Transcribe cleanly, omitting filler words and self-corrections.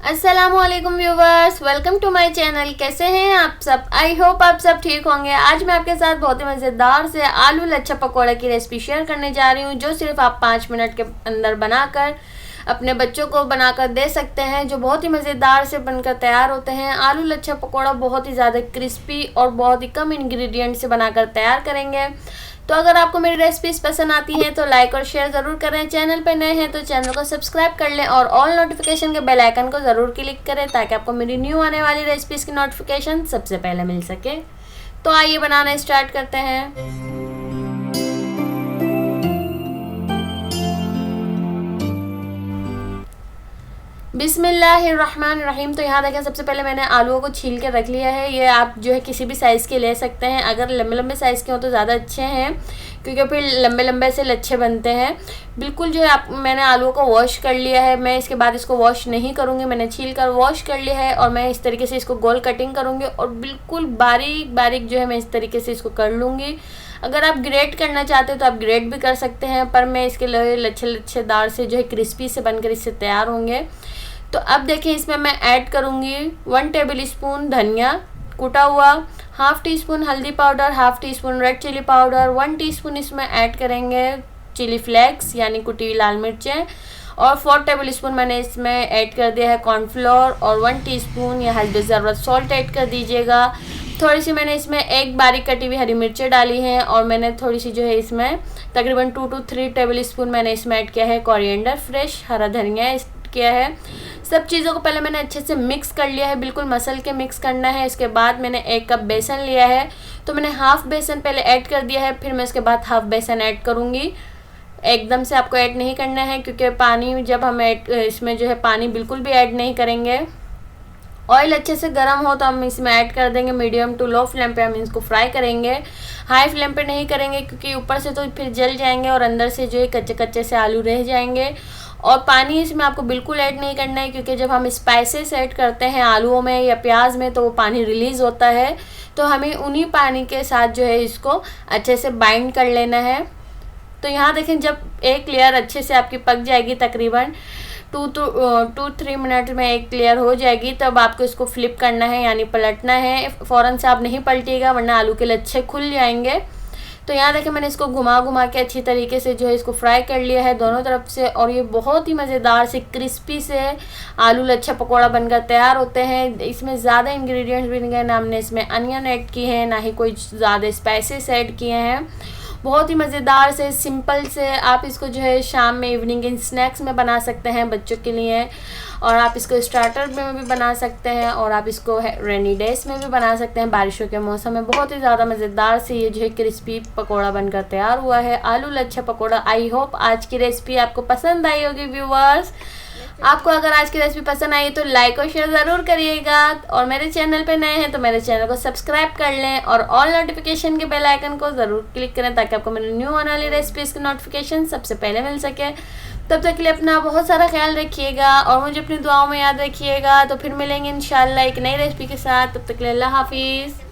अस्सलामुअलैकुम viewers, welcome to my channel. कैसे हैं आप सब? आई होप आप सब ठीक होंगे। आज मैं आपके साथ बहुत ही मज़ेदार से आलू लच्छा पकौड़ा की रेसिपी शेयर करने जा रही हूं, जो सिर्फ आप 5 मिनट के अंदर बनाकर अपने बच्चों को बनाकर दे सकते हैं, जो बहुत ही मज़ेदार से बनकर तैयार होते हैं। आलू लच्छा पकौड़ा बहुत ही ज़्यादा क्रिस्पी और बहुत ही कम इंग्रेडिएंट से बनाकर तैयार करेंगे। तो अगर आपको मेरी रेसिपीज पसंद आती हैं तो लाइक और शेयर ज़रूर करें। चैनल पर नए हैं तो चैनल को सब्सक्राइब कर लें और ऑल नोटिफिकेशन के बेल आइकन को ज़रूर क्लिक करें, ताकि आपको मेरी न्यू आने वाली रेसिपीज़ की नोटिफिकेशन सबसे पहले मिल सके। तो आइए बनाना स्टार्ट करते हैं। बिस्मिल्लाहिर्रहमानिर्रहीम। तो यहाँ देखें, सबसे पहले मैंने आलूओं को छील के रख लिया है। ये आप जो है किसी भी साइज़ के ले सकते हैं। अगर लंबे लंबे साइज़ के हो तो ज़्यादा अच्छे हैं, क्योंकि फिर लंबे लंबे से लच्छे बनते हैं। बिल्कुल जो है मैंने आलूओं को वॉश कर लिया है। मैं इसके बाद इसको वॉश नहीं करूँगी, मैंने छील कर वॉश कर लिया है। और मैं इस तरीके से इसको गोल कटिंग करूँगी और बिल्कुल बारीक बारीक जो है मैं इस तरीके से इसको कर लूँगी। अगर आप ग्रेट करना चाहते हो तो आप ग्रेट भी कर सकते हैं, पर मैं इसके लिए लच्छे लच्छेदार से जो है क्रिस्पी से बनकर इससे तैयार होंगे। तो अब देखिए, इसमें मैं ऐड करूँगी 1 टेबल स्पून धनिया कुटा हुआ, हाफ़ टी स्पून हल्दी powder, half teaspoon red chilli powder, 1 teaspoon इसमें ऐड करेंगे चिली फ्लेक्स यानी कुटी हुई लाल मिर्चें, और 4 टेबल स्पून मैंने इसमें ऐड कर दिया है कॉर्नफ्लोर, और 1 टीस्पून या हस्ब ज़रूरत सॉल्ट ऐड कर दीजिएगा। थोड़ी सी मैंने इसमें एक बारीक कटी हुई हरी मिर्चें डाली हैं, और मैंने थोड़ी सी जो है इसमें तकरीबन 2 to 3 टेबल स्पून मैंने इसमें ऐड किया है कोरिएंडर फ्रेश हरा धनिया किया है। सब चीज़ों को पहले मैंने अच्छे से मिक्स कर लिया है, बिल्कुल मसल के मिक्स करना है। इसके बाद मैंने 1 कप बेसन लिया है, तो मैंने हाफ़ बेसन पहले ऐड कर दिया है, फिर मैं इसके बाद हाफ़ बेसन ऐड करूँगी। एकदम से आपको ऐड नहीं करना है, क्योंकि पानी जब हम इसमें जो है पानी बिल्कुल भी ऐड नहीं करेंगे। ऑयल अच्छे से गर्म हो तो हम इसमें ऐड कर देंगे। मीडियम टू लो फ्लेम पे हम इसको फ्राई करेंगे, हाई फ्लेम पे नहीं करेंगे, क्योंकि ऊपर से तो फिर जल जाएंगे और अंदर से जो है कच्चे कच्चे से आलू रह जाएंगे। और पानी इसमें आपको बिल्कुल ऐड नहीं करना है, क्योंकि जब हम स्पाइसेस ऐड करते हैं आलूओं में या प्याज में तो वो पानी रिलीज़ होता है। तो हमें उन्हीं पानी के साथ जो है इसको अच्छे से बाइंड कर लेना है। तो यहाँ देखें, जब एक लेयर अच्छे से आपकी पक जाएगी, तकरीबन 2 to 3 मिनट में एक लेयर हो जाएगी, तब आपको इसको फ्लिप करना है यानी पलटना है। फ़ौरन से आप नहीं पलटिएगा, वरना आलू के लच्छे खुल जाएंगे। तो यहाँ देखें, मैंने इसको घुमा घुमा के अच्छी तरीके से जो है इसको फ्राई कर लिया है दोनों तरफ से, और ये बहुत ही मज़ेदार से क्रिस्पी से आलू लच्छा पकौड़ा बनकर तैयार होते हैं। इसमें ज़्यादा इंग्रेडिएंट्स भी नहीं है, ना हमने इसमें अनियन ऐड किए हैं, ना ही कोई ज़्यादा स्पाइसेस ऐड किए हैं। बहुत ही मज़ेदार से सिंपल से आप इसको जो है शाम में इवनिंग इन स्नैक्स में बना सकते हैं बच्चों के लिए, और आप इसको स्टार्टर में भी बना सकते हैं, और आप इसको रेनी डेज में भी बना सकते हैं, बारिशों के मौसम में। बहुत ही ज़्यादा मज़ेदार से ये जो है क्रिस्पी पकौड़ा बनकर तैयार हुआ है, आलू लच्छा पकौड़ा। आई होप आज की रेसिपी आपको पसंद आई होगी व्यूवर्स। आपको अगर आज की रेसिपी पसंद आई तो लाइक और शेयर ज़रूर करिएगा, और मेरे चैनल पे नए हैं तो मेरे चैनल को सब्सक्राइब कर लें और ऑल नोटिफिकेशन के बेल आइकन को ज़रूर क्लिक करें, ताकि आपको मेरी न्यू आने वाली रेसिपीज़ की नोटिफिकेशन सबसे पहले मिल सके। तब तक के लिए अपना बहुत सारा ख्याल रखिएगा और मुझे अपनी दुआओं में याद रखिएगा। तो फिर मिलेंगे इंशाल्लाह एक नई रेसिपी के साथ। तब तक के लिए अल्लाह हाफिज़।